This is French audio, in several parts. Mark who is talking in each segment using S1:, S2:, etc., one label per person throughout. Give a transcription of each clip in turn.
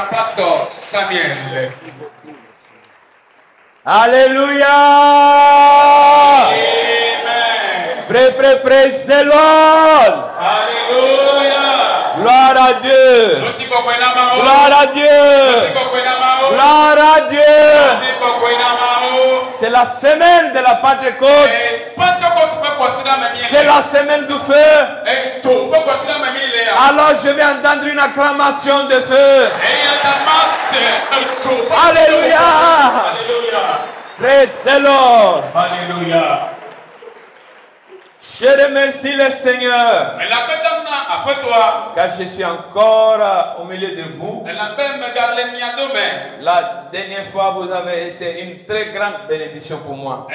S1: Pasteur Samuel.
S2: Alléluia.
S1: Amen.
S2: Praise the Lord.
S1: Alléluia.
S2: Gloire à Dieu. Gloire à Dieu. Gloire à Dieu. C'est la semaine de la Pentecôte. C'est la semaine du feu. Alors je vais entendre une acclamation de feu. Alléluia. Praise the Lord.
S1: Alléluia.
S2: Je remercie le Seigneur car je suis encore au milieu de vous. La dernière fois, vous avez été une très grande bénédiction pour moi.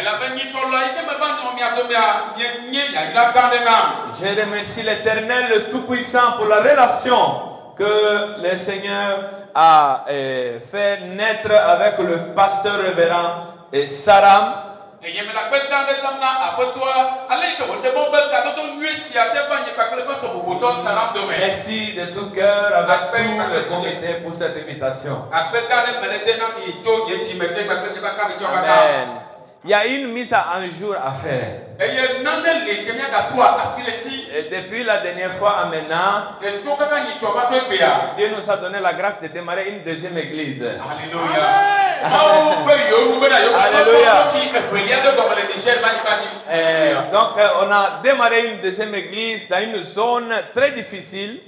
S2: Je remercie l'Éternel, le Tout-Puissant, pour la relation que le Seigneur a fait naître avec le pasteur révérend Saram. Merci de tout cœur avec tout le comité pour cette invitation. Amen. Il y a une mise à un jour à faire. Et depuis la dernière fois à maintenant, Dieu nous a donné la grâce de démarrer une deuxième église.
S1: Alléluia.
S2: Alléluia. Donc on a démarré une deuxième église dans une zone très difficile.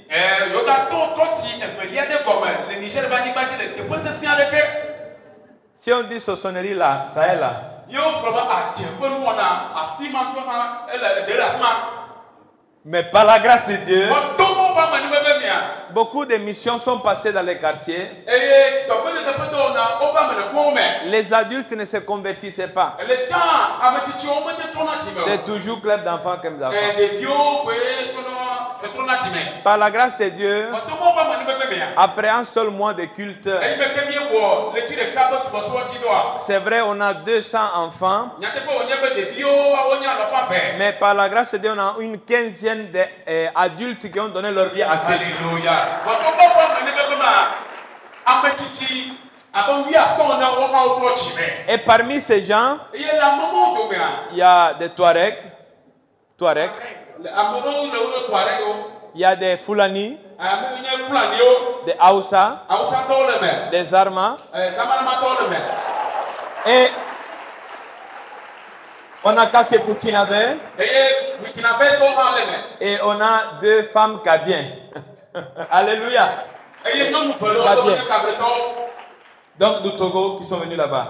S2: Si on dit Sossonerie là, ça est là. Mais par la grâce de Dieu, beaucoup de missions sont passées dans les quartiers. Les adultes ne se convertissaient pas. C'est toujours club d'enfants comme ça. Par la grâce de Dieu, après un seul mois de culte, c'est vrai, on a 200 enfants. Mais par la grâce de Dieu, on a une quinzaine d'adultes qui ont donné leur vie à Christ.
S1: Alléluia.
S2: Et parmi ces gens, il y a des Touaregs. Il y a des Fulani, des Hausa, des Zarma. Et on a quelques Burkinabés. Et on a 2 femmes Kabiens. Alléluia. Donc du Togo qui sont venus là-bas.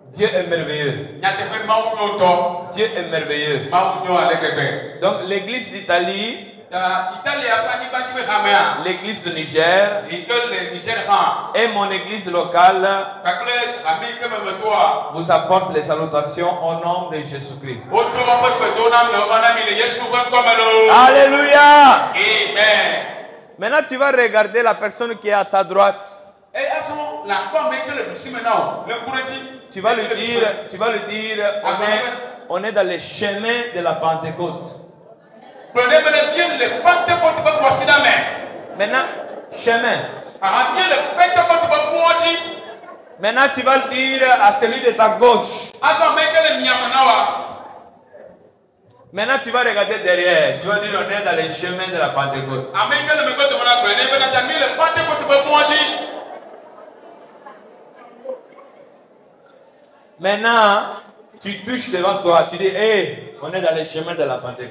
S2: Dieu est merveilleux. Dieu est merveilleux. Donc l'église d'Italie, l'église du Niger et mon église locale vous apportent les salutations au nom de Jésus-Christ. Alléluia.
S1: Amen.
S2: Maintenant tu vas regarder la personne qui est à ta droite. Tu vas lui dire, on est dans les chemins de la Pentecôte. Maintenant, chemin. Maintenant, tu vas le dire à celui de ta gauche. Maintenant, tu vas regarder derrière. Tu vas dire, on est dans les chemins de la Pentecôte. Maintenant, tu touches devant toi, tu dis, hey, on est dans les chemins de la Pentecôte.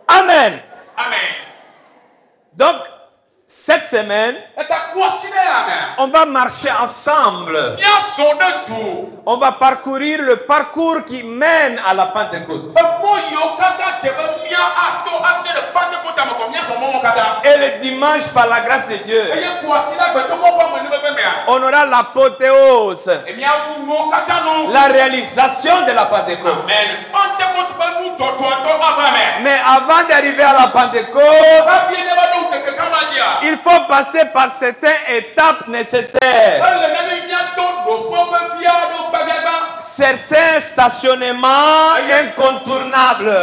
S2: Amen.
S1: Amen.
S2: Donc, cette semaine, on va marcher ensemble. On va parcourir le parcours qui mène à la Pentecôte. Et le dimanche, par la grâce de Dieu, on aura l'apothéose, la réalisation de la Pentecôte. Mais avant d'arriver à la Pentecôte, il faut passer par certaines étapes nécessaires. certains stationnements incontournables.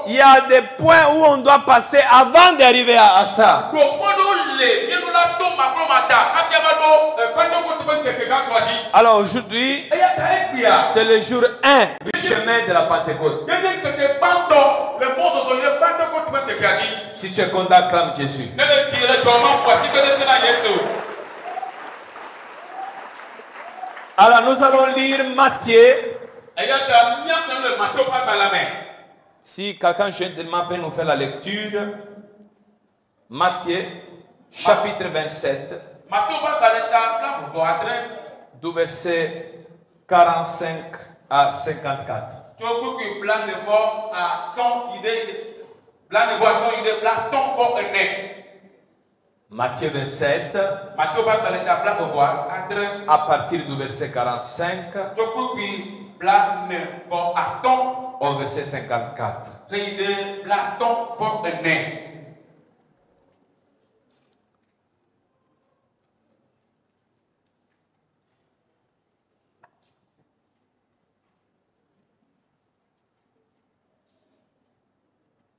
S2: Il y a des points où on doit passer avant d'arriver à ça. Alors aujourd'hui, c'est le jour 1 du chemin de la Pentecôte. Si tu es content, acclame Jésus. Alors nous allons lire Matthieu. Si quelqu'un gentiment peut nous faire la lecture. Matthieu, chapitre 27. Du verset 45 à 54. Matthieu 27, à partir du verset 45 au verset 54.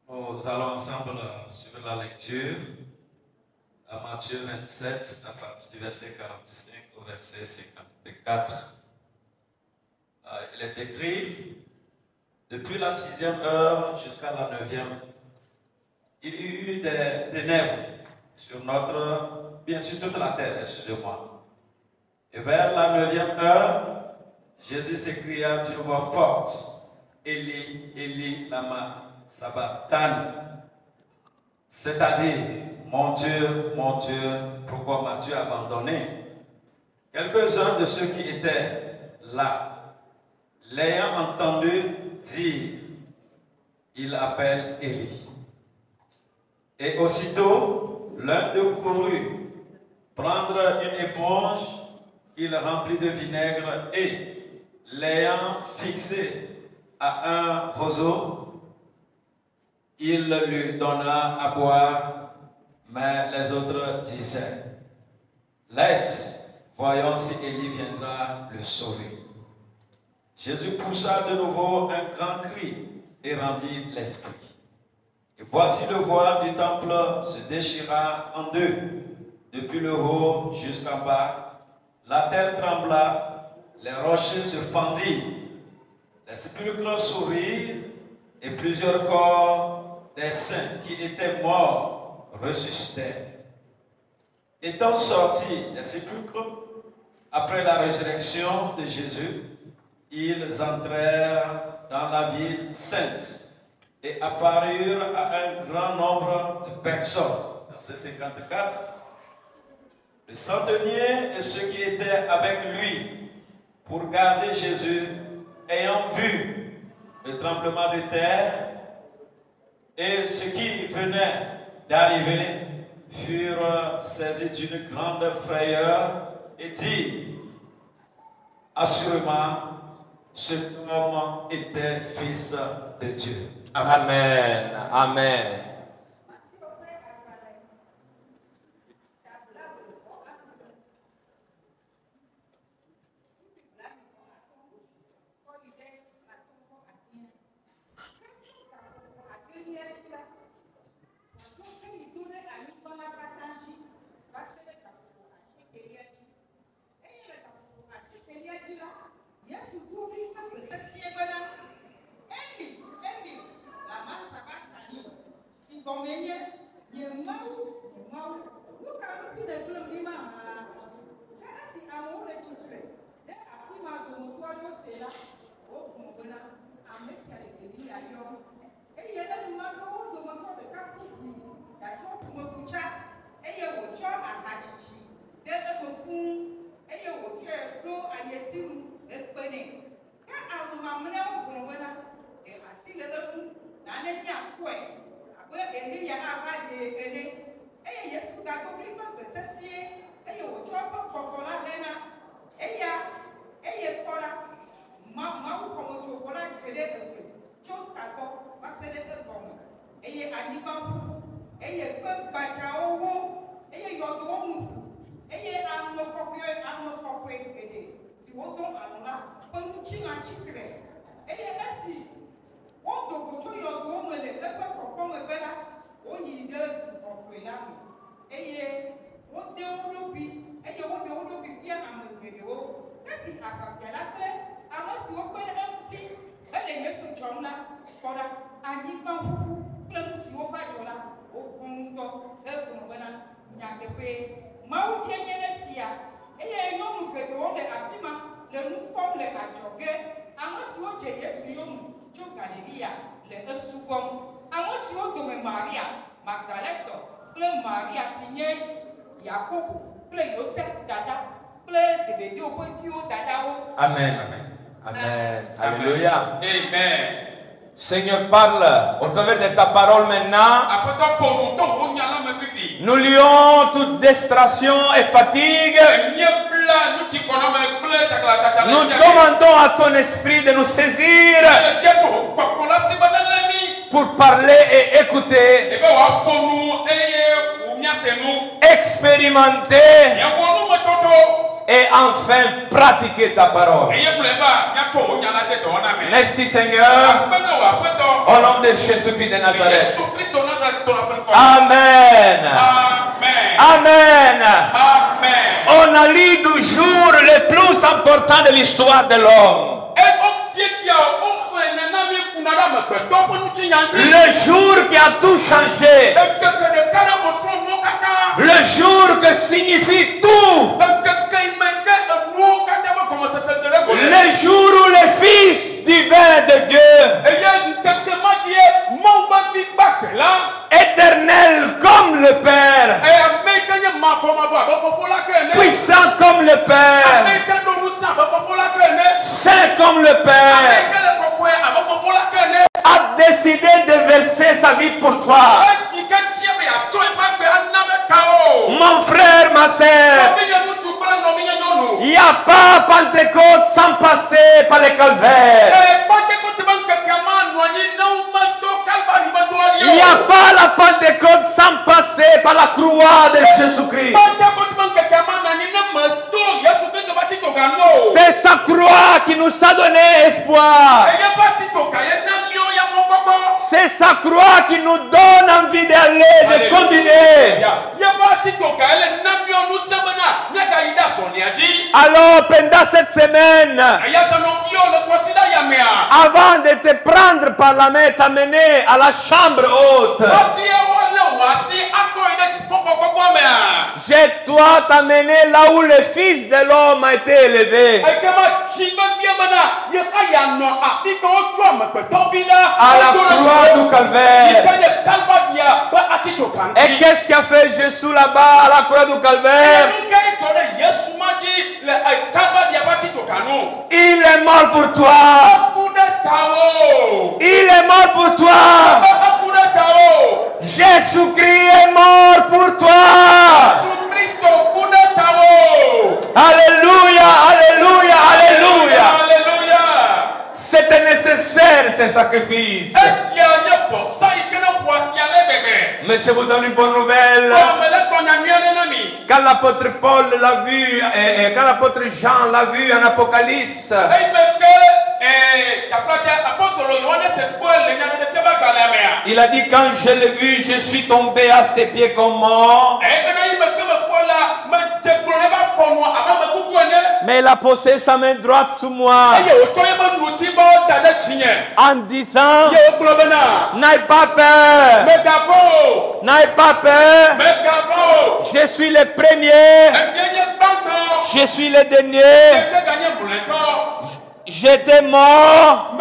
S3: Nous allons ensemble suivre la lecture à Matthieu 27 à partir du verset 45 au verset 54. Il est écrit: depuis la 6e heure jusqu'à la 9e, il y eut des ténèbres sur bien sûr toute la terre, excusez-moi. Et vers la 9e heure, Jésus s'écria d'une voix forte: Eli, Eli, lama sabachthani. C'est-à-dire, mon Dieu, pourquoi m'as-tu abandonné? Quelques-uns de ceux qui étaient là, l'ayant entendu dire, il appelle Élie. Et aussitôt, l'un d'eux courut prendre une éponge qu'il remplit de vinaigre et, l'ayant fixé à un roseau, il lui donna à boire. Mais les autres disaient: laisse, voyons si Élie viendra le sauver. Jésus poussa de nouveau un grand cri et rendit l'esprit. Et voici le voile du temple se déchira en deux, depuis le haut jusqu'en bas. La terre trembla, les rochers se fendirent, les sépulcres s'ouvrirent, et plusieurs corps des saints qui étaient morts ressuscitèrent. Étant sortis des sépulcres, après la résurrection de Jésus, ils entrèrent dans la ville sainte et apparurent à un grand nombre de personnes. Verset 54. Le centenier et ceux qui étaient avec lui pour garder Jésus, ayant vu le tremblement de terre et ce qui venait d'arriver, furent saisis d'une grande frayeur et dirent: assurément, cet homme était fils de Dieu.
S2: Amen. Amen.
S4: wodɔ alo la peŋutsi ŋatsitre eye esi wodo go tso yɔdowo me le eƒe kɔkɔ me be la woyi ɖe dukɔƒe la me eye wode wo ɖokui eye wode wo ɖokui fia ame geɖewo esi agbafia la kple ame siwo kpe ɖe eŋuti ele Yesu dzɔm la kpɔ ɖa anyigba ƒuƒu kple nu siwo va dzɔ la wofɔ ŋutɔ egblɔ bena nyateƒe Mawu vie nye esia eye nyɔnu geɖewo le afi ma le nu kpɔm le adzɔge ame siwo dze Yesu yome tso Galilea le esubɔm ame siwo dome Maria Magdaletɔ kple Maria si nye Yakobo kple Yosef dada kple Zebedeo ƒe viwo dadawo.
S2: Amen. Amen. Alléluia.
S1: Amen.
S2: Seigneur, parle au travers de ta parole maintenant. Nous lions toute distraction et fatigue. Nous demandons à ton esprit de nous saisir pour parler et écouter, expérimenter et enfin pratiquer ta parole. Merci Seigneur. Au nom de Jésus-Christ de Nazareth. Amen. Amen. On a lu du jour le plus important de l'histoire de l'homme. Le jour qui a tout changé. Le jour que signifie tout. Le jour où le Fils divin de Dieu, éternel comme le Père, puissant comme le Père, saint comme le Père, a décidé de verser sa vie pour toi. Mon frère, ma sœur, il n'y a pas Pentecôte sans passer par le calvaire. Il n'y a pas la Pentecôte sans passer par la croix de Jésus-Christ. C'est sa croix qui nous a donné espoir. C'est sa croix qui nous donne envie d'aller, de continuer. Alors, pendant cette semaine, avant de te prendre par la main, t'amener à la chambre haute, je dois t'amener là où le Fils de l'homme a été élevé. À la croix du calvaire. Et qu'est-ce qu'a fait Jésus là-bas à la croix du calvaire? Il est mort pour toi. Il est mort pour toi. Jésus-Christ est mort pour toi. Alléluia, alléluia, alléluia. C'était nécessaire ce sacrifice. Mais je vous donne une bonne nouvelle. Quand l'apôtre Paul l'a vu, et quand l'apôtre Jean l'a vu en Apocalypse, il a dit, quand je l'ai vu, je suis tombé à ses pieds comme mort. Mais il a posé sa main droite sur moi en disant, n'aie pas peur, n'aie pas peur, je suis le premier, je suis le dernier, j'étais mort,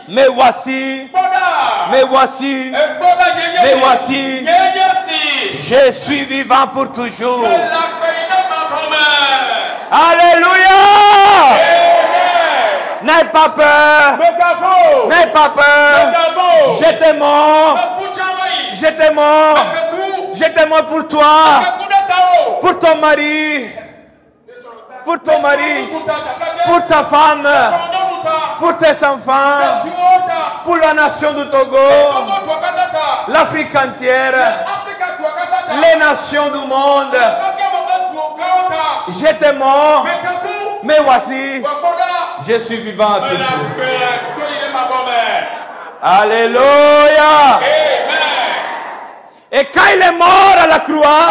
S2: mais voici, mais voici, mais voici, je suis vivant pour toujours. Alléluia! N'aie pas peur, n'aie pas peur, j'étais mort, j'étais mort, j'étais mort pour toi, pour ton mari, pour ton mari, pour ta femme, pour tes enfants, pour la nation du Togo, l'Afrique entière, les nations du monde. J'étais mort, Mais voici, je suis vivant toujours. Alléluia. Et quand il est mort à la croix,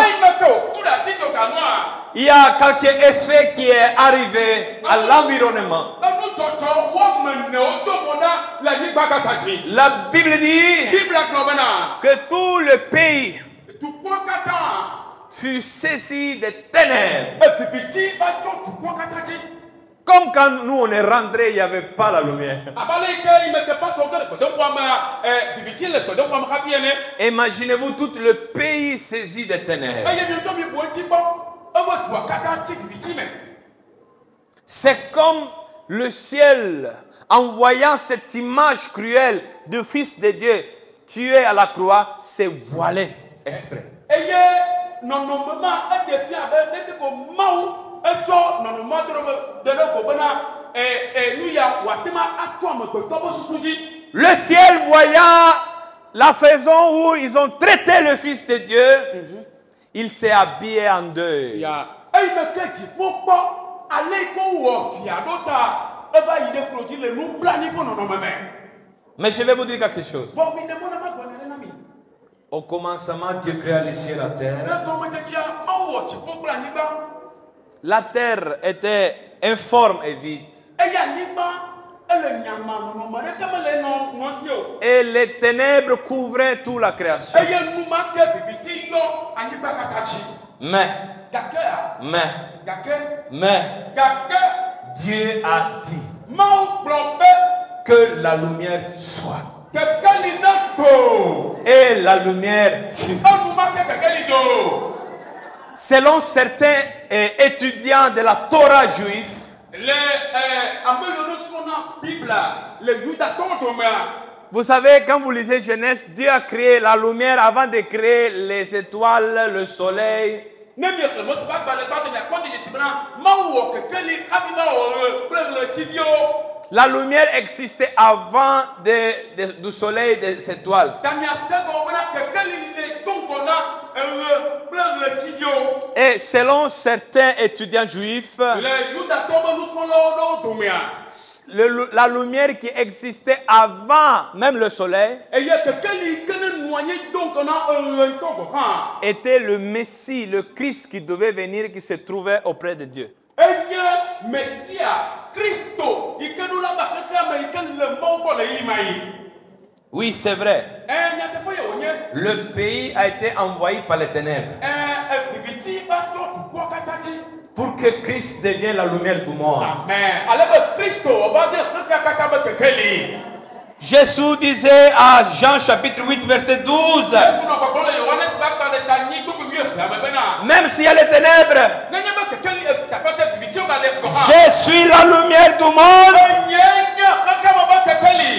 S2: il y a quelques effets qui est arrivé à l'environnement. La Bible dit que tout le pays fut saisi des ténèbres. Comme quand nous on est rentrés, il n'y avait pas la lumière. Imaginez-vous tout le pays saisi des ténèbres. C'est comme le ciel, en voyant cette image cruelle du Fils de Dieu tué à la croix, s'est voilé exprès. Le ciel voyant la façon où ils ont traité le Fils de Dieu, il s'est habillé en deuil. Mais je vais vous dire quelque chose. Au commencement, Dieu créa les cieux et la terre. La terre était informe et vide. Et les ténèbres couvraient toute la création. Mais Dieu a dit que la lumière soit. Et la lumière fut. Selon certains étudiants de la Torah juive, vous savez, quand vous lisez Genèse, Dieu a créé la lumière avant de créer les étoiles, le soleil. La lumière existait avant du soleil et des étoiles. Et selon certains étudiants juifs, la lumière qui existait avant même le soleil était le Messie, le Christ qui devait venir, qui se trouvait auprès de Dieu. Oui, c'est vrai. Le pays a été envahi par les ténèbres pour que Christ devienne la lumière du monde. Jésus disait à Jean chapitre 8 verset 12, même s'il y a les ténèbres, je suis la lumière du monde.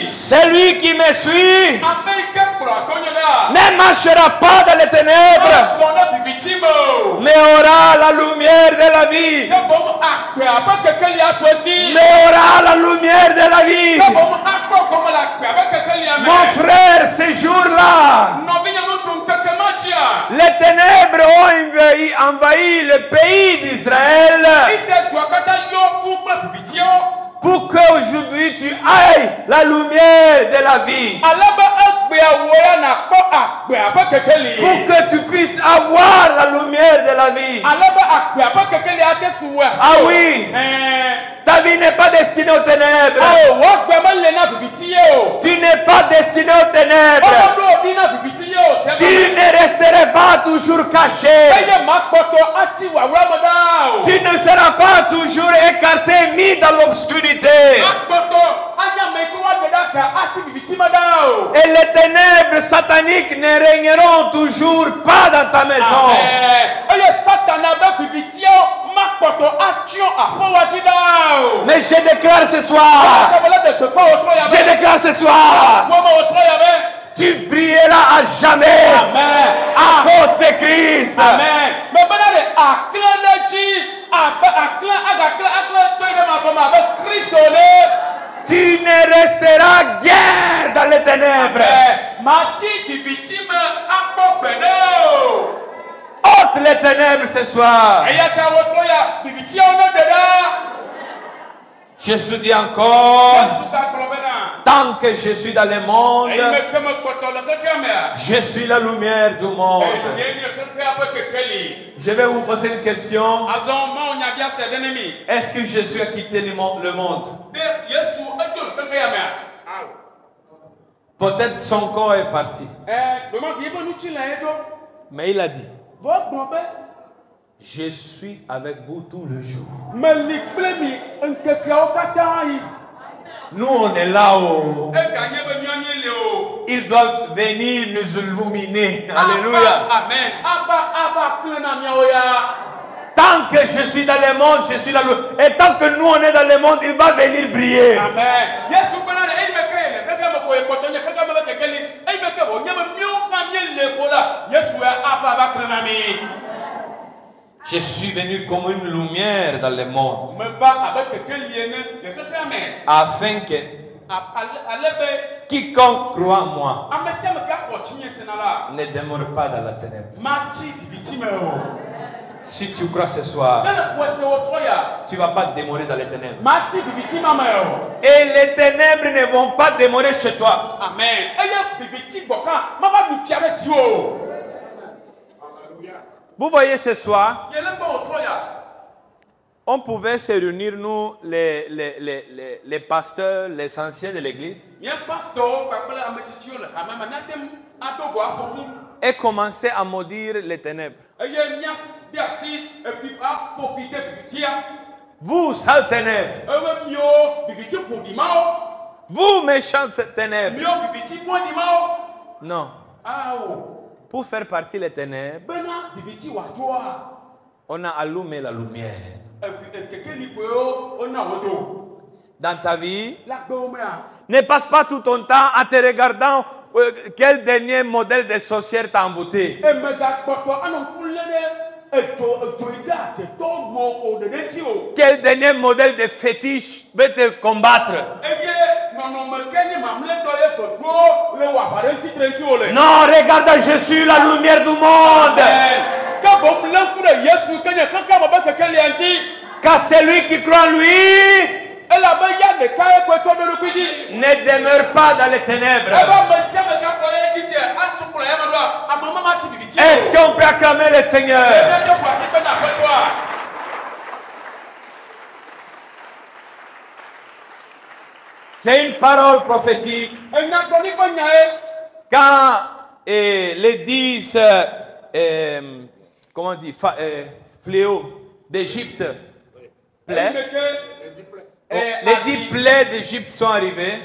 S2: Celui qui me suit ne marchera pas dans les ténèbres, mais aura la lumière de la vie. Mais aura la lumière de la vie. Mon frère, ce jour-là, les ténèbres ont envahi le pays d'Israël pour qu'aujourd'hui tu ailles la lumière de la vie. Pour que tu puisses avoir la lumière de la vie. Ah oui. Ta vie n'est pas destinée aux ténèbres. Tu n'es pas destiné aux ténèbres. Tu ne resteras pas toujours caché. Tu ne seras pas toujours écarté, mis dans l'obscurité. Et les ténèbres sataniques ne régneront toujours pas dans ta maison. Mais je déclare ce soir, tu brilleras à jamais. Amen. À cause de Christ. Amen. Tu ne resteras guère dans les ténèbres. Ôte les ténèbres ce soir. Jésus dit encore, tant que je suis dans le monde, je suis la lumière du monde. Je vais vous poser une question. Est-ce que Jésus a quitté le monde? Peut-être son corps est parti. Mais il a dit, je suis avec vous tout le jour. Nous, on est là-haut. Ils doivent venir nous illuminer. Alléluia. Amen. Tant que je suis dans le monde, je suis là. Et tant que nous, on est dans le monde, il va venir briller. Amen. Je suis venu comme une lumière dans le monde, afin que quiconque croit en moi ne demeure pas dans la ténèbre. Si tu crois ce soir, tu ne vas pas demeurer dans les ténèbres. Et les ténèbres ne vont pas demeurer chez toi. Amen. Vous voyez ce soir, on pouvait se réunir, nous, les pasteurs, les anciens de l'église, et commencer à maudire les ténèbres. Vous, sales ténèbres, vous, méchantes ténèbres. Non. Pour faire partie des ténèbres, on a allumé la lumière. Dans ta vie, ne passe pas tout ton temps en te regardant quel dernier modèle de sorcière t'a embouté. Quel dernier modèle de fétiche veut te combattre? Non, regarde Jésus, la lumière du monde. Car celui qui croit en lui ne demeure pas dans les ténèbres. Est-ce qu'on peut acclamer le Seigneur? C'est une parole prophétique. Quand les 10 comment on dit, fléaux d'Égypte, les 10 plaies d'Égypte sont arrivées.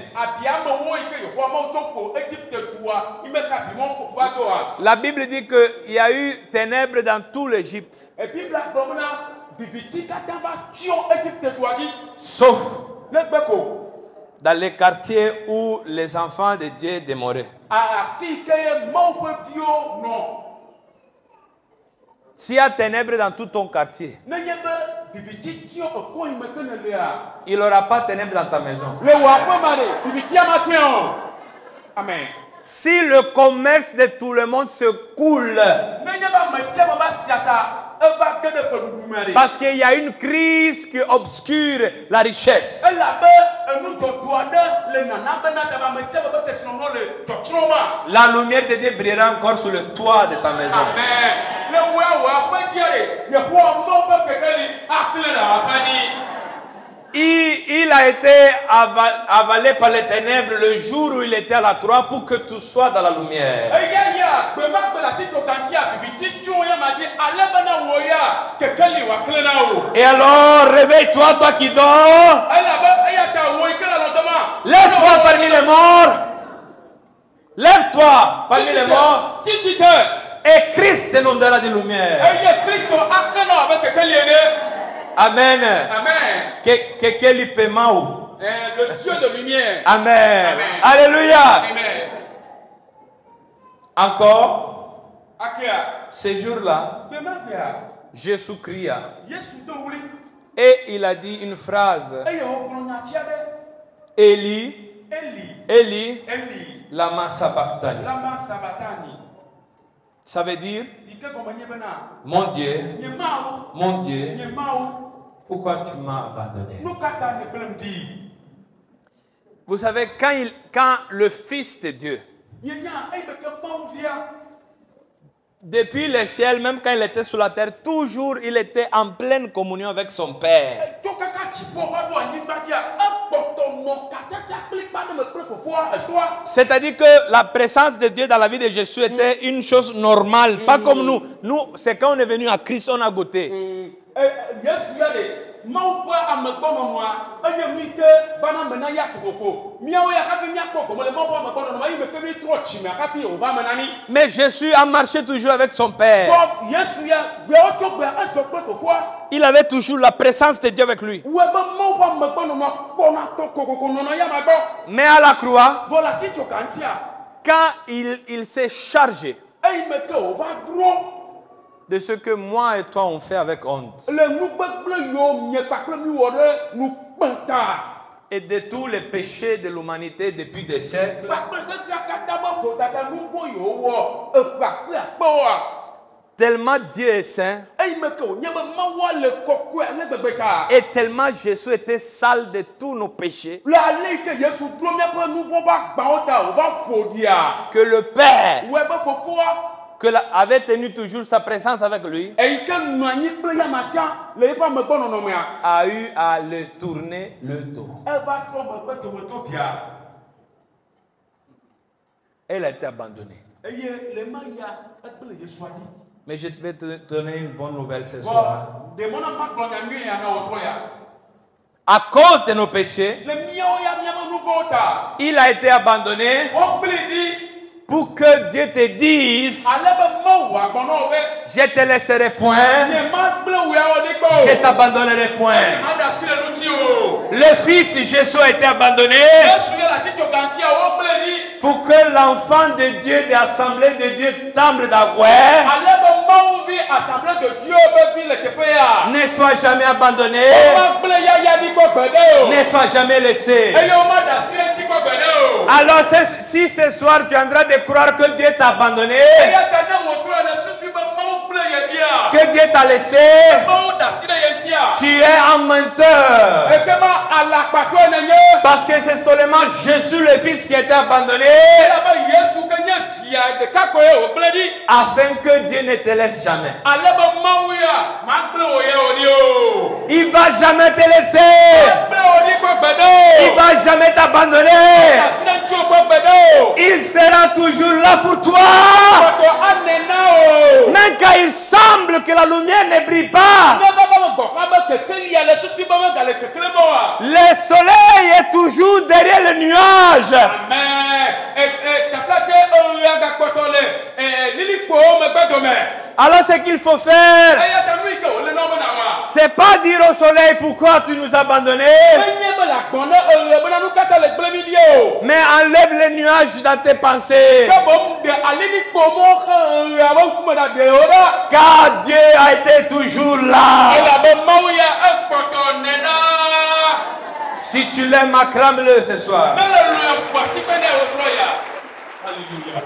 S2: La Bible dit qu'il y a eu ténèbres dans tout l'Égypte. Sauf dans les quartiers où les enfants de Dieu demeuraient. S'il y a ténèbres dans tout ton quartier, il n'y aura pas de ténèbres dans ta maison. Amen. Si le commerce de tout le monde se coule, parce qu'il y a une crise qui obscure la richesse, la lumière de Dieu brillera encore sur le toit de ta maison. Il a été avalé par les ténèbres le jour où il était à la croix pour que tu sois dans la lumière. Et alors, réveille-toi, toi qui dors. Lève-toi parmi les morts. Lève-toi parmi les morts. Et Christ te donnera de lumière. Amen. Amen. Le Dieu de lumière. Amen. Amen. Alléluia. Amen. Encore, ce jour-là, Jésus cria. Et il a dit une phrase. Eli, Eli, lama sabachthani. Ça veut dire, mon Dieu, Pourquoi tu m'as abandonné?
S1: nous kata ne blem di.
S2: Vous savez, quand le Fils de Dieu,
S1: Yenya ay be ke mawu via.
S2: depuis le ciel, même quand il était sur la terre, toujours il était en pleine communion avec son Père.
S1: To kaka ti po ba do anyigba dia, akpoto mo kata ta klik ba no me pre fofo aswa.
S2: C'est-à-dire que la présence de Dieu dans la vie de Jésus était une chose normale, pas comme nous. Nous, c'est quand on est venu à Christ, on a goûté.
S1: Yesu ya de mawu po amegbono noa, eye mi ke bana mena ya kokoko. Miawo ya kafi nya koko mo le mawu po amegbono noa, yi me ke mi tro chi me kafi o ba menani.
S2: Mais Jésus a marché toujours avec son Père.
S1: Bon, Yesu ya gbe o to gbe aso pe fofo.
S2: Il avait toujours la présence de Dieu avec lui.
S1: Ouais, ben mawu po amegbono noa, bona to kokoko nono ya ma gbo.
S2: Mais à la croix,
S1: Voilà ti to kantia.
S2: quand il s'est chargé
S1: Ey me ke o va dro.
S2: de ce que moi et toi on fait avec honte,
S1: Le nou gbegble yo mie kpakple mi wo de nou kpenta.
S2: et de tous les péchés de l'humanité depuis des siècles,
S1: Kpakple kaka kata ba fo tata nou bo yo wo. Kpakple akpoa.
S2: tellement Dieu est saint,
S1: Ey me ke o nye be mawa le kokwe le gbegbe
S2: et tellement Jésus était sale de tous nos péchés,
S1: Le ale ke Yesu dro mia pe nou vo ba gba o ta o ba fo dia.
S2: que le Père
S1: Ouais be fofoa.
S2: avait tenu toujours sa présence avec lui,
S1: Ey ke nwanyi kple ya macha le ifa me gbono no mea.
S2: a eu à le tourner le dos.
S1: E ba tro me gbe to me to bia.
S2: Elle a été abandonnée.
S1: Eye le ma ya ekple Yesu adi.
S2: Mais je vais te donner une bonne nouvelle ce soir.
S1: Bon, de mona ma gbo nya ngi ya na o tro ya.
S2: À cause de nos péchés,
S1: Le miao ya miama nou vo ta.
S2: il a été abandonné
S1: O kple di.
S2: pour que Dieu te dise,
S1: Ale be mawu agbono be.
S2: je te laisserai point,
S1: Ye ma kple wo ya o de gbo.
S2: je t'abandonnerai point.
S1: Ada si le nu ti o.
S2: Le Fils Jésus a été abandonné
S1: Yesu ya la ti to ganti a o kple di.
S2: pour que l'enfant de Dieu, de l'assemblée de Dieu, temple d'Agoué,
S1: Ale be mawu bi assemblée de Dieu be fi le teƒe ya.
S2: ne soit jamais abandonné,
S1: Ma kple ya di gbo gbe de o.
S2: ne soit jamais laissé.
S1: Eye o ma da si le ti gbo gbe de o.
S2: Alors si ce soir tu es en train de croire que Dieu t'a abandonné,
S1: Eye ta ne wo tro le susu be mawu kple ye dia.
S2: que Dieu t'a laissé,
S1: Mawu da si le ye ti a.
S2: tu es un menteur.
S1: Ekema ala kpatɔ ne ye.
S2: Parce que c'est seulement Jésus le Fils qui a été abandonné
S1: Elabe Yesu ke nye fia ɖeka ko ye o kple di.
S2: afin que Dieu ne te laisse jamais.
S1: Ale be mawu ya ma kple wo ye o di o.
S2: Il va jamais te laisser.
S1: Kple o di ko gbe de
S2: Il
S1: o.
S2: va jamais t'abandonner.
S1: Asi ne ŋuti o ko gbe de o.
S2: Il sera toujours là pour toi.
S1: Kpɔtɔ anena o.
S2: Même quand il semble que la lumière ne brille pas,
S1: Ne ba me gbɔ xa be kekeli ya le susu be me gale kekele me wa.
S2: le soleil est toujours derrière le nuage.
S1: Amen. Tafla ke eya gakpɔtɔ le lilikpo megbe dome.
S2: Alors ce qu'il faut faire,
S1: Eya ta nu yi ke o le nɔme na wa.
S2: c'est pas dire au soleil pourquoi tu nous as abandonnés,
S1: Menye be la gbɔ ne bena nu katã le gble mi di o.
S2: mais enlève les nuages dans tes pensées.
S1: Ke boŋ de alilikpo mo xe abe ŋkume da de o ɖa.
S2: Car Dieu a été toujours là.
S1: Elabe mawu ya ekpɔtɔ nena.
S2: Si tu l'aimes, acclame-le ce soir.
S1: Ne le lu efua si pe ne o trɔ ya. Alléluia.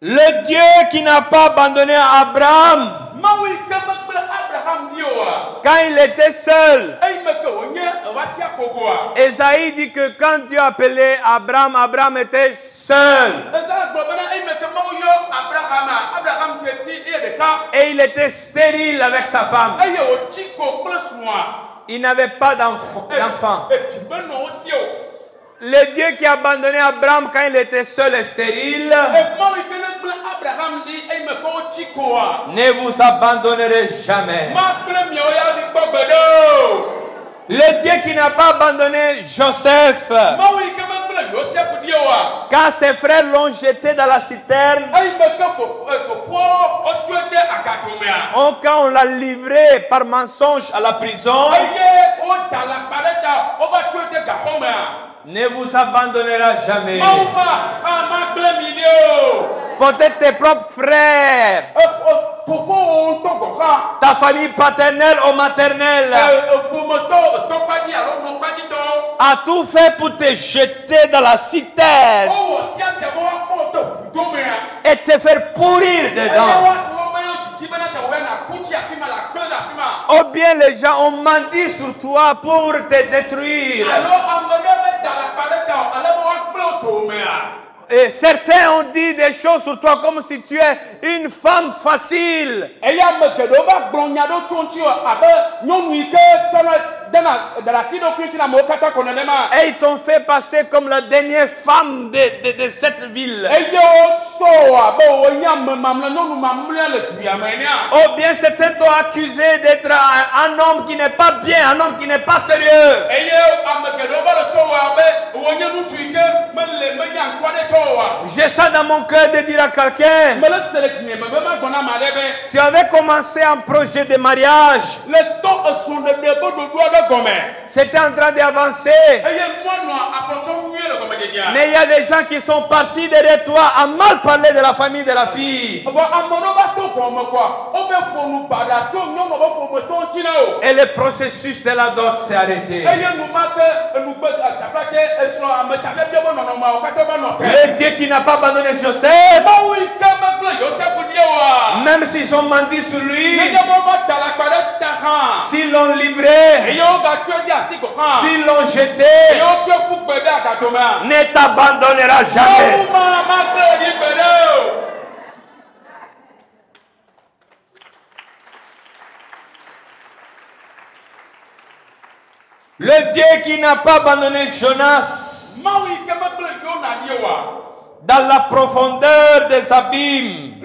S2: Le Dieu qui n'a pas abandonné Abraham
S1: Mawu yi ke megble Abraham di o wa.
S2: quand il était seul.
S1: Eyi me ke wonye ewati akogoa.
S2: Esaïe dit que quand Dieu appelait Abraham, Abraham était seul.
S1: Eza gblɔ bena eyi me ke mawu yɔ Abraham ke ti eye ɖeka.
S2: Et il était stérile avec sa femme.
S1: Eye wotsi ko kple srɔ̃a.
S2: Il n'avait pas d'enfant.
S1: Efi menɔ wo si o.
S2: Le Dieu qui a abandonné Abraham quand il était seul et stérile
S1: Mawu yi ke ne gble Abraham di eyi me ke wotsi koa.
S2: ne vous abandonnerait jamais.
S1: Ma kple miawo ya di gbɔ gbe ɖe o.
S2: Le Dieu qui n'a pas abandonné Joseph
S1: Mawu yi ke megble Yosef di o wa.
S2: quand ses frères l'ont jeté dans la citerne,
S1: Eyi me ke fofoa wotsɔe de agadomea.
S2: quand on l'a livré par mensonge à la prison,
S1: Eye wo da lakpa ɖe ta wova tsɔe de gaxɔmea.
S2: ne vous abandonnera jamais.
S1: Mawu ma gble mi di o.
S2: Peut-être tes propres frères,
S1: Fofowo ŋutɔ gɔxa.
S2: ta famille paternelle ou maternelle
S1: Ƒometɔ tɔkpadzi alo nɔkpadzitɔ.
S2: a tout fait pour te jeter dans la citerne
S1: Wowɔ sia sia be woakɔ te ʋu domea.
S2: et te faire pourrir
S1: Eye
S2: dedans.
S1: wo be yewo
S2: Ou bien les gens ont menti sur toi pour te détruire. Et certains ont dit des choses sur toi comme si tu es une femme facile. Et ils t'ont fait passer comme la dernière femme de cette ville. Ou bien certains t'ont accusé d'être un homme qui n'est pas bien, un homme qui n'est pas sérieux. J'ai ça dans mon cœur de dire à quelqu'un. Tu avais commencé un projet de mariage. C'était en train d'avancer. Mais il y a des gens qui sont partis derrière toi à mal parler de la famille de la fille. Et le processus de la dot s'est arrêté. Le Dieu qui n'a pas abandonné Joseph, même s'ils ont menti sur lui, s'ils l'ont livré, s'ils l'ont jeté, ne t'abandonnera jamais. Le Dieu qui n'a pas abandonné Jonas dans la profondeur des abîmes.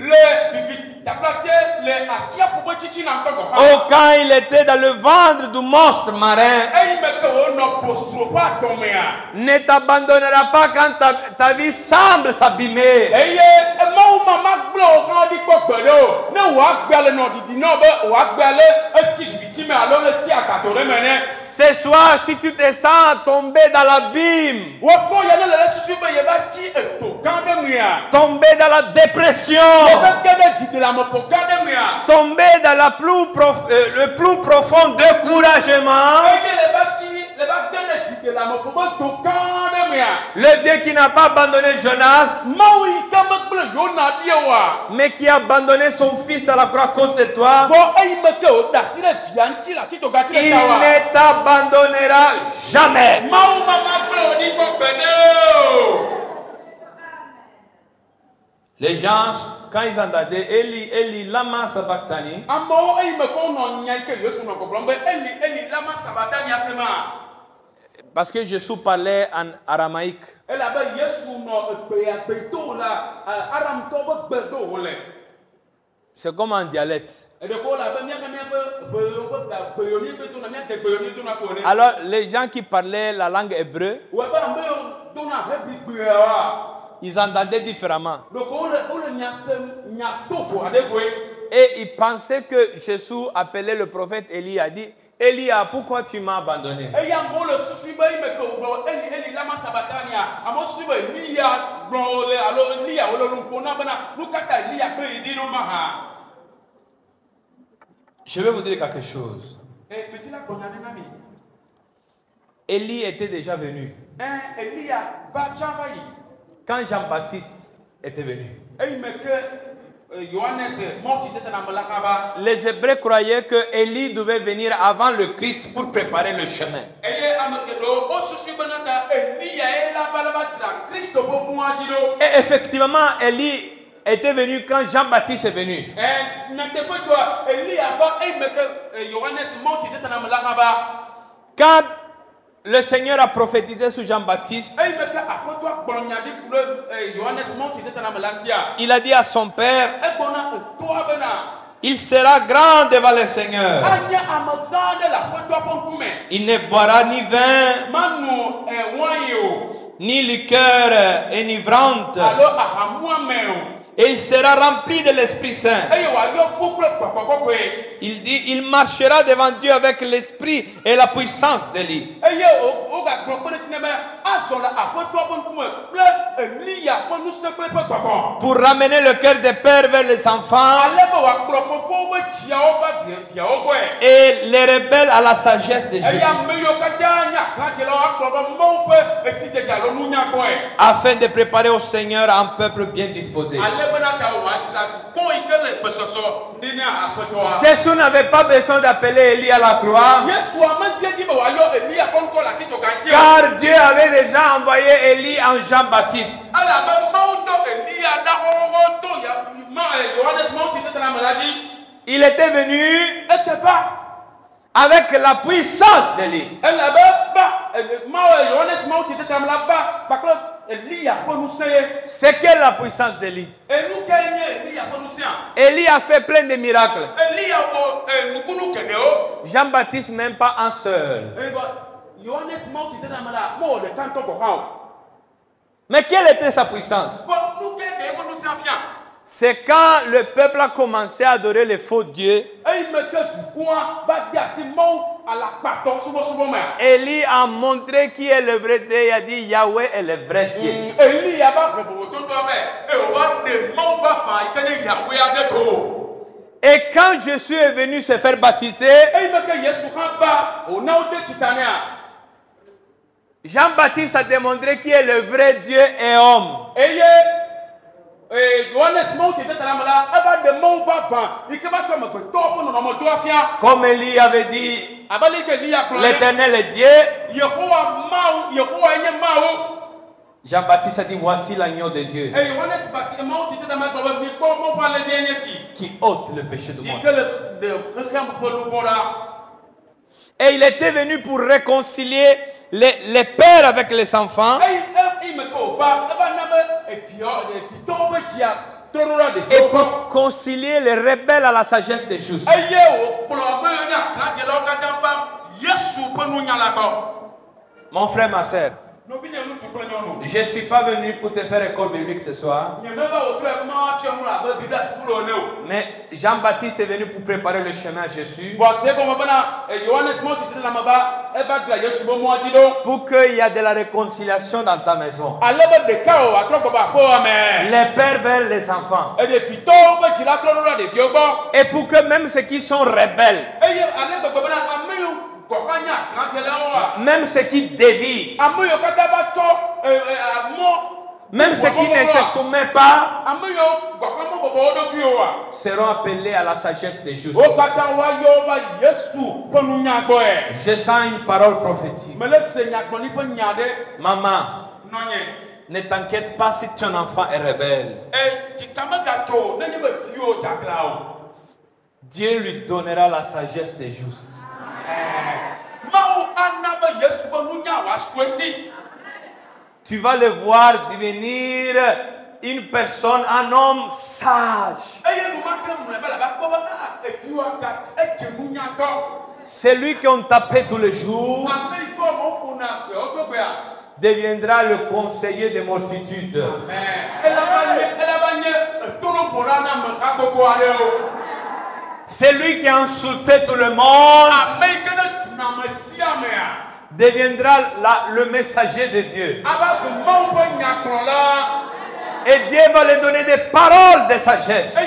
S2: Quand il était dans le ventre du monstre marin, ne t'abandonnera pas quand ta vie semble s'abîmer. Ce soir, si tu te sens tomber dans l'abîme, tomber dans la dépression, tomber dans le plus profond découragement, le Dieu qui n'a pas abandonné Jonas, mais qui a abandonné son fils à la croix à cause de toi, il ne t'abandonnera jamais. Les gens, quand ils entendaient Eli, lama sabachthani, parce que Jésus parlait en aramaïque. C'est comme un dialecte. Alors, les gens qui parlaient la langue hébreu, ils entendaient différemment. Et ils pensaient que Jésus appelait le prophète Élie, a dit: Élia, pourquoi tu m'as abandonné? Je vais vous dire quelque chose. Élie était déjà venu quand Jean-Baptiste était venu. Les Hébreux croyaient que Élie devait venir avant le Christ pour préparer le chemin. Et effectivement, Élie était venu quand Jean-Baptiste est venu. Quand le Seigneur a prophétisé sur Jean-Baptiste, il a dit à son père: il sera grand devant le Seigneur. Il ne boira ni vin, ni liqueur enivrante. Et il sera rempli de l'Esprit Saint. Il dit: il marchera devant Dieu avec l'esprit et la puissance d'Élie. Pour ramener le cœur des pères vers les enfants et les rebelles à la sagesse de Jésus, afin de préparer au Seigneur un peuple bien disposé. Jésus n'avait pas besoin d'appeler Élie à la croix. Car Dieu avait déjà envoyé Élie en Jean-Baptiste. Il était venu avec la puissance d'Élie. C'est quelle la puissance d'Élie? Élie a fait plein de miracles. Jean-Baptiste même pas un seul. Mais quelle était sa puissance? C'est quand le peuple a commencé à adorer les faux dieux. Élie a montré qui est le vrai Dieu. Il a dit Yahweh est le vrai Dieu. Et quand Jésus est venu se faire baptiser, Jean-Baptiste a démontré qui est le vrai Dieu et homme. Comme Élie avait dit, l'Éternel est Dieu. Jean-Baptiste a dit, voici l'agneau de Dieu qui ôte le péché du monde. Et il était venu pour réconcilier les pères avec les enfants. Et pour concilier les rebelles à la sagesse des justes. Mon frère, ma soeur, je ne suis pas venu pour te faire école biblique ce soir. Mais Jean-Baptiste est venu pour préparer le chemin à Jésus. Pour qu'il y ait de la réconciliation dans ta maison. Les pères veulent les enfants. Et pour que même ceux qui sont rebelles, même ceux qui dévient, même ceux qui ne se soumettent pas, seront appelés à la sagesse des justes. Je sens une parole prophétique. Maman, ne t'inquiète pas si ton enfant est rebelle. Dieu lui donnera la sagesse des justes. Tu vas le voir devenir une personne, un homme sage. C'est lui qui ont tapé tous les jours deviendra le conseiller des multitudes. C'est lui qui a insulté tout le monde deviendra le messager de Dieu. Et Dieu va lui donner des paroles de sagesse.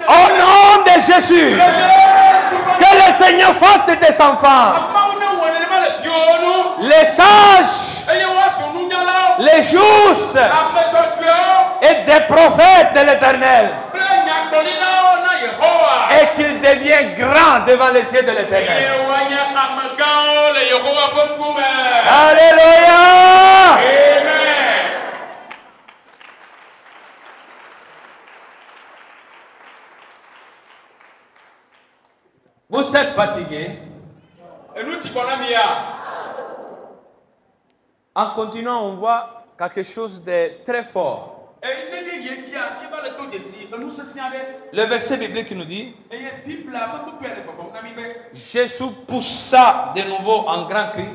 S2: Au nom de Jésus, que le Seigneur fasse de tes enfants les sages, les justes et des prophètes de l'Éternel. Et qu'il devienne grand devant les yeux de l'Éternel. Alléluia. Vous êtes fatigué. En continuant, on voit quelque chose de très fort. Le verset biblique nous dit, Jésus poussa de nouveau en grand cri.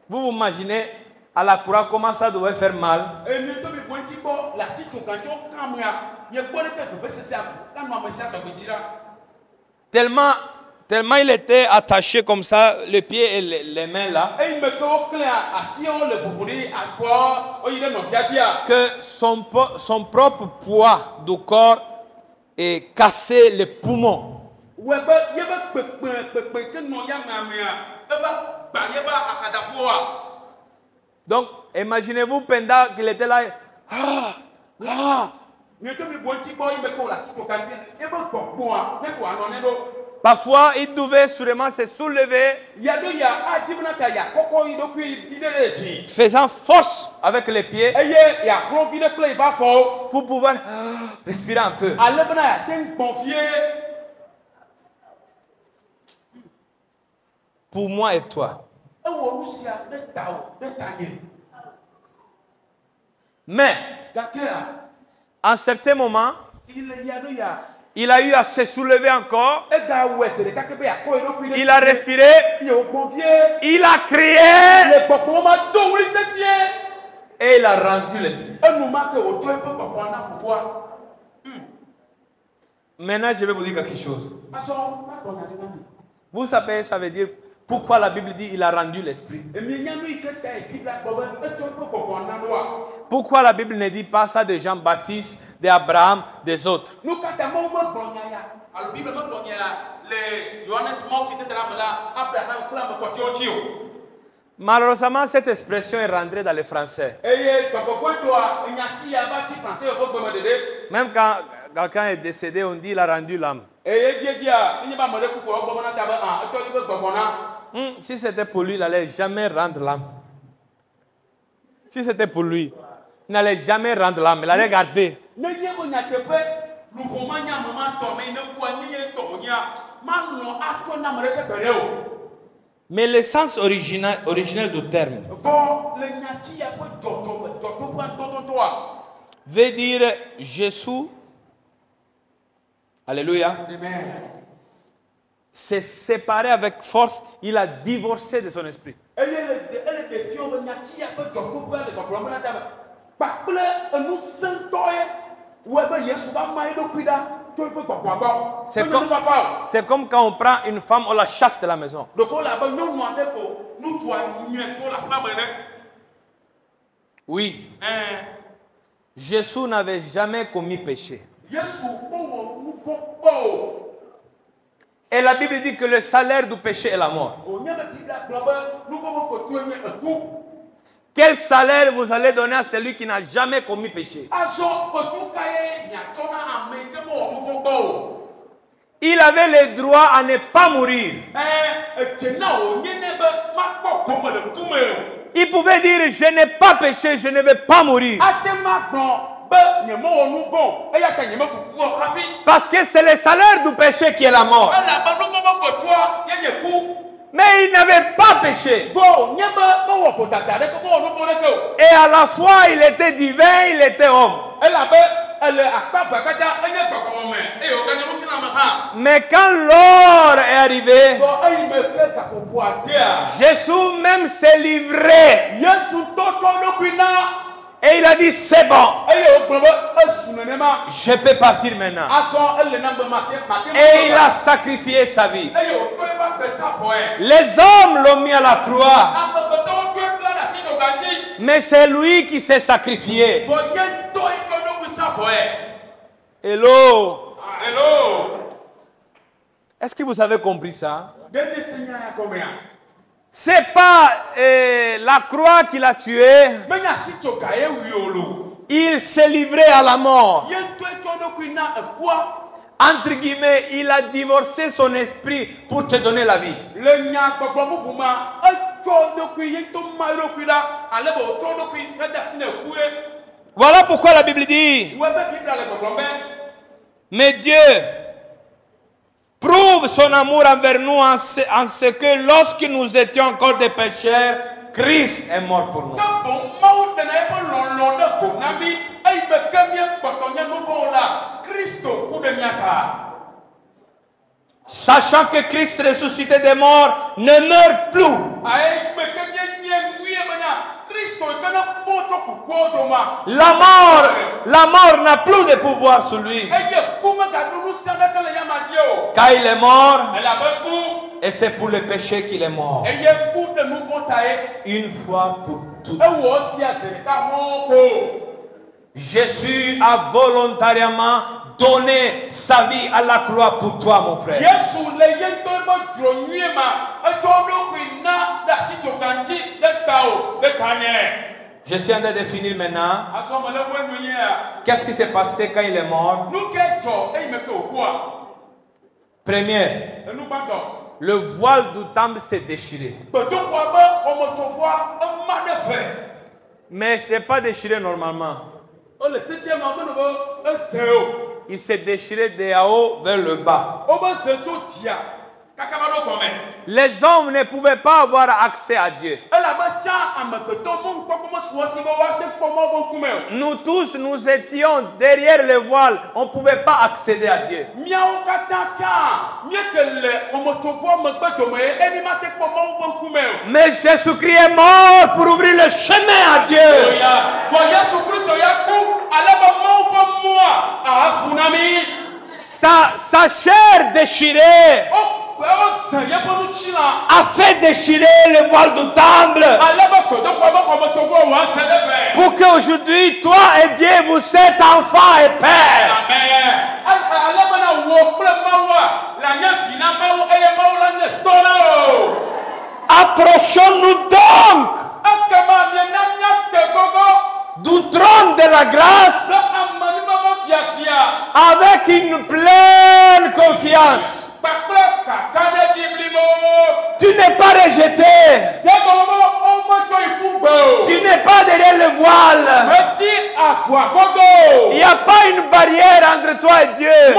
S2: Vous vous imaginez à la croix comment ça devait faire mal. Tellement il était attaché comme ça, les pieds et les mains là, que son propre poids du corps est cassé les poumons. Donc, Imaginez-vous pendant qu'il était là. Parfois, il devait sûrement se soulever, faisant force avec les pieds pour pouvoir respirer un peu. Pour moi et toi. Mais, à un certain moment, il a eu à se soulever encore. Il a respiré. Il a crié. Et il a rendu l'esprit. Maintenant, je vais vous dire quelque chose. Vous savez, ça veut dire pourquoi la Bible dit il a rendu l'esprit. Pourquoi la Bible ne dit pas ça de Jean-Baptiste, d'Abraham, des autres? Malheureusement, cette expression est rentrée dans le français. Même quand quelqu'un est décédé, on dit il a rendu l'âme. Si c'était pour lui, il n'allait jamais rendre l'âme. Si c'était pour lui, il n'allait jamais rendre l'âme, il allait garder. Mais le sens originel du terme veut dire Jésus, alléluia, s'est séparé avec force, il a divorcé de son esprit. C'est comme quand on prend une femme, on la chasse de la maison. Oui. Jésus n'avait jamais commis péché. Et la Bible dit que le salaire du péché est la mort. Quel salaire vous allez donner à celui qui n'a jamais commis péché? Il avait le droit à ne pas mourir. Il pouvait dire, je n'ai pas péché, je ne vais pas mourir. Parce que c'est le salaire du péché qui est la mort. Mais il n'avait pas péché. Et à la fois, il était divin, il était homme. Mais quand l'heure est arrivée, Jésus même s'est livré. Et il a dit, c'est bon. Je peux partir maintenant. Et il a sacrifié sa vie. Les hommes l'ont mis à la croix. Mais c'est lui qui s'est sacrifié. Hello. Est-ce que vous avez compris ça? C'est pas la croix qui l'a tué. Il s'est livré à la mort. Entre guillemets, il a divorcé son esprit pour te donner la vie. Voilà pourquoi la Bible dit, mais Dieu prouve son amour envers nous en ce que lorsque nous étions encore des pécheurs, Christ est mort pour nous. Sachant que Christ ressuscité des morts ne meurt plus. La mort n'a plus de pouvoir sur lui. Car il est mort, et c'est pour le péché qu'il est mort. Une fois pour toutes. Jésus a volontairement donné sa vie à la croix pour toi, mon frère. Je suis en train de finir maintenant. Qu'est-ce qui s'est passé quand il est mort? Première, le voile du temple s'est déchiré. Mais ce n'est pas déchiré normalement. Il s'est déchiré de haut vers le bas. Les hommes ne pouvaient pas avoir accès à Dieu. Nous tous, nous étions derrière le voile. On ne pouvait pas accéder à Dieu. Mais Jésus-Christ est mort pour ouvrir le chemin à Dieu. Sa chair déchirée a fait déchirer le voile du temple pour qu'aujourd'hui, toi et Dieu, vous êtes enfants et pères. Approchons-nous donc du trône de la grâce avec une pleine confiance. Tu n'es pas rejeté. Tu n'es pas derrière le voile. Il n'y a pas une barrière entre toi et Dieu.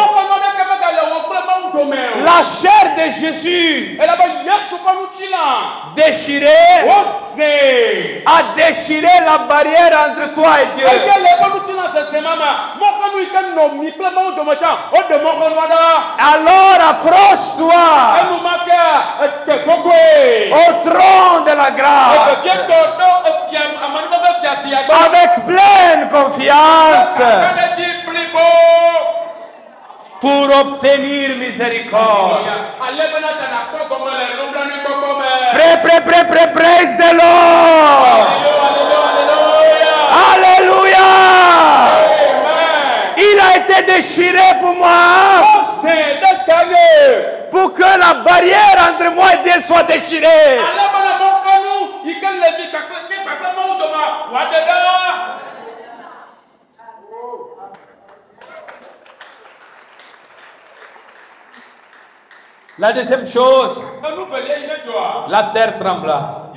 S2: La chair de Jésus déchirée a déchiré la barrière entre toi et Dieu. Alors approche-toi au trône de la grâce avec pleine confiance pour obtenir miséricorde. Praise the Lord. Alléluia. Il a été déchiré pour moi pour que la barrière entre moi et Dieu soit déchirée. La deuxième chose, la terre trembla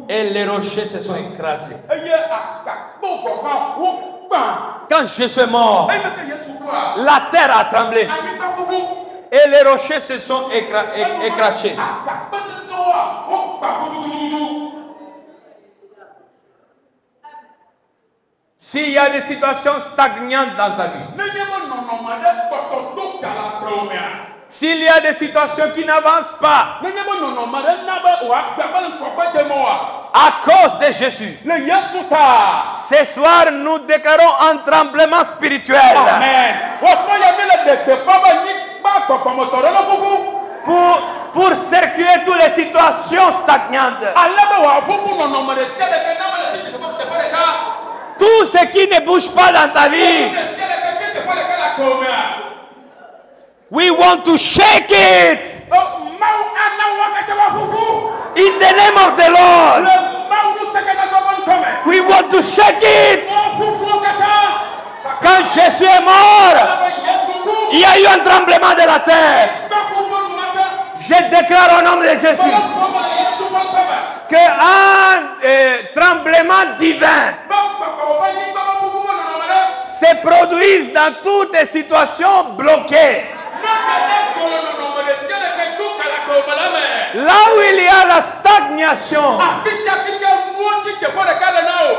S2: et les rochers se sont écrasés. Quand Jésus est mort, la terre a tremblé et les rochers se sont écrachés. S'il y a des situations stagnantes dans ta vie, s'il y a des situations qui n'avancent pas à cause de Jésus, ce soir nous déclarons un tremblement spirituel. Pour circuler toutes les situations stagnantes. Tout ce qui ne bouge pas dans ta vie, we want to shake it in the name of the Lord. We want to shake it. Quand Jésus est mort, il y a eu un tremblement de la terre. Je déclare au nom de Jésus qu'un tremblement divin se produise dans toutes les situations bloquées. Là où il y a la stagnation, là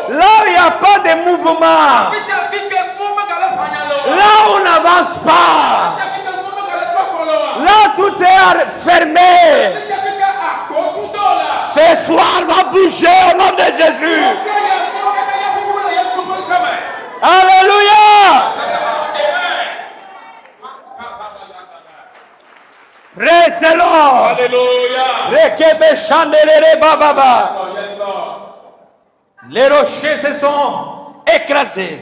S2: où il n'y a pas de mouvement, là où on n'avance pas, là tout est fermé, ce soir va bouger au nom de Jésus. Alléluia. Praise the Lord. Alléluia. Les rochers se sont écrasés.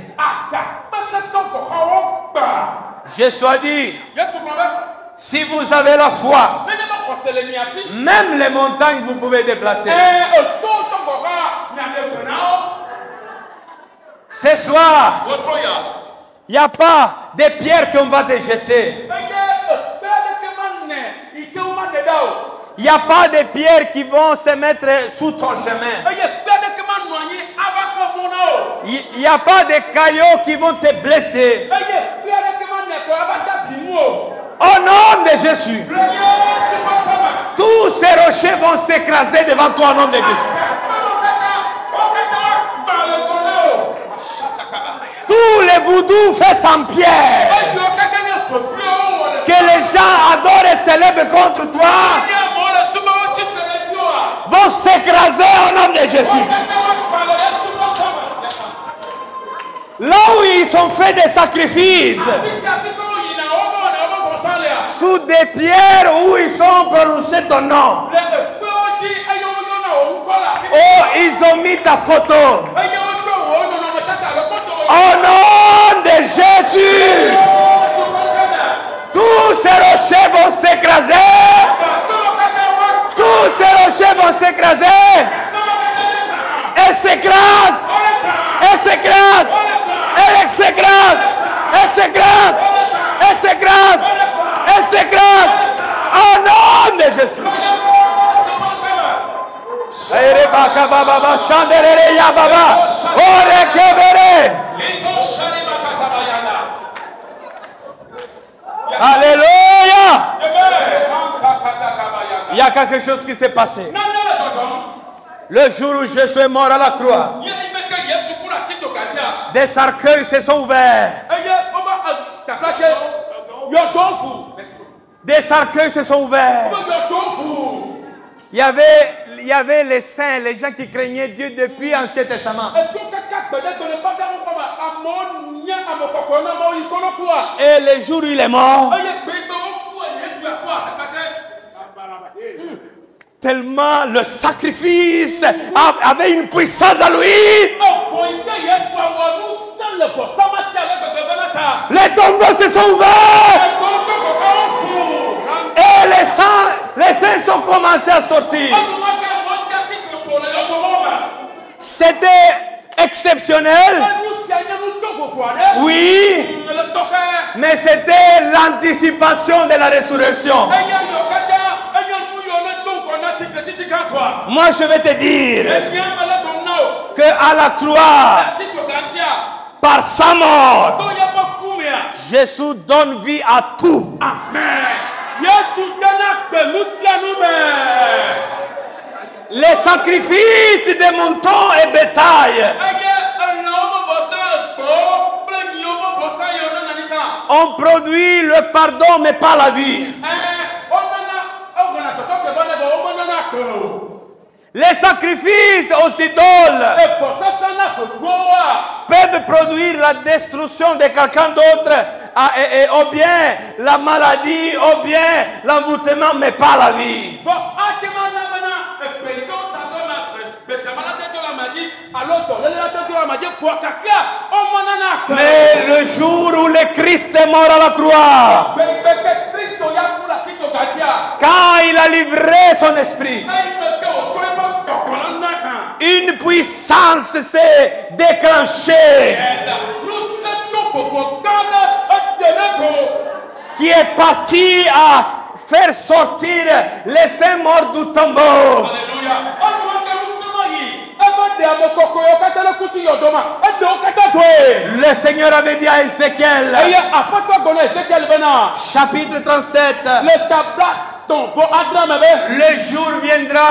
S2: Jésus a dit, si vous avez la foi, même les montagnes vous pouvez déplacer. Ce soir, il n'y a pas de pierres qu'on va te jeter. Il n'y a pas de pierres qui vont se mettre sous ton chemin. Il n'y a pas de cailloux qui vont te blesser. Au nom de Jésus, tous ces rochers vont s'écraser devant toi au nom de Jésus. Tous les voodoo faits en pierre que les gens adorent et célèbrent contre toi vont s'écraser au nom de Jésus. Là où ils ont fait des sacrifices, sous des pierres où ils ont prononcé ton nom, oh, ils ont mis ta photo. Au nom de Jésus, tous ces rochers vont s'écraser. Tous ces rochers vont s'écraser. Elles s'écrasent. Elles s'écrasent. Elles s'écrasent. Elles s'écrasent. Elles s'écrasent. Elles s'écrasent. Au nom de Jésus. Alléluia. Il y a quelque chose qui s'est passé. Le jour où Jésus est mort à la croix, des cercueils se sont ouverts. Des cercueils se sont ouverts. Il y avait les saints, les gens qui craignaient Dieu depuis l'Ancien Testament. Et le jour où il est mort, tellement le sacrifice avait une puissance à lui. Les tombeaux se sont ouverts. Et les saints sont commencés à sortir. C'était exceptionnel. Oui. Mais c'était l'anticipation de la résurrection. Moi, je vais te dire qu'à la croix, par sa mort, Jésus donne vie à tout. Les sacrifices de moutons et bétail ont produit le pardon, mais pas la vie. Les sacrifices aux idoles peuvent produire la destruction de quelqu'un d'autre, ou bien la maladie, ou bien l'envoûtement, mais pas la vie. Mais le jour où le Christ est mort à la croix, quand il a livré son esprit, une puissance s'est déclenchée qui est partie à faire sortir les saints morts du tombeau. Le Seigneur avait dit à Ézéchiel, chapitre 37, le jour viendra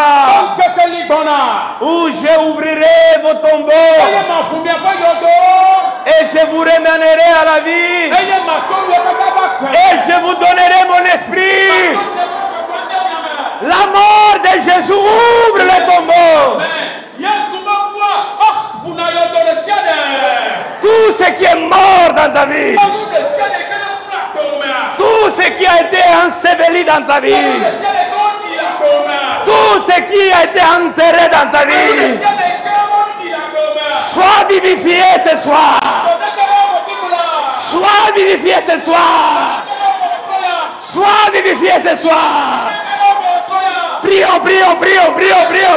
S2: où je ouvrirai vos tombeaux et je vous ramènerai à la vie et je vous donnerai mon esprit. La mort de Jésus ouvre les tombeaux. Tout ce qui est mort dans ta vie, tout ce qui a été enseveli dans ta vie, tout ce qui a été enterré dans ta vie, sois vivifié ce soir. Sois vivifié ce soir. Sois vivifié ce soir. Prions, prions, prions, prions, prions.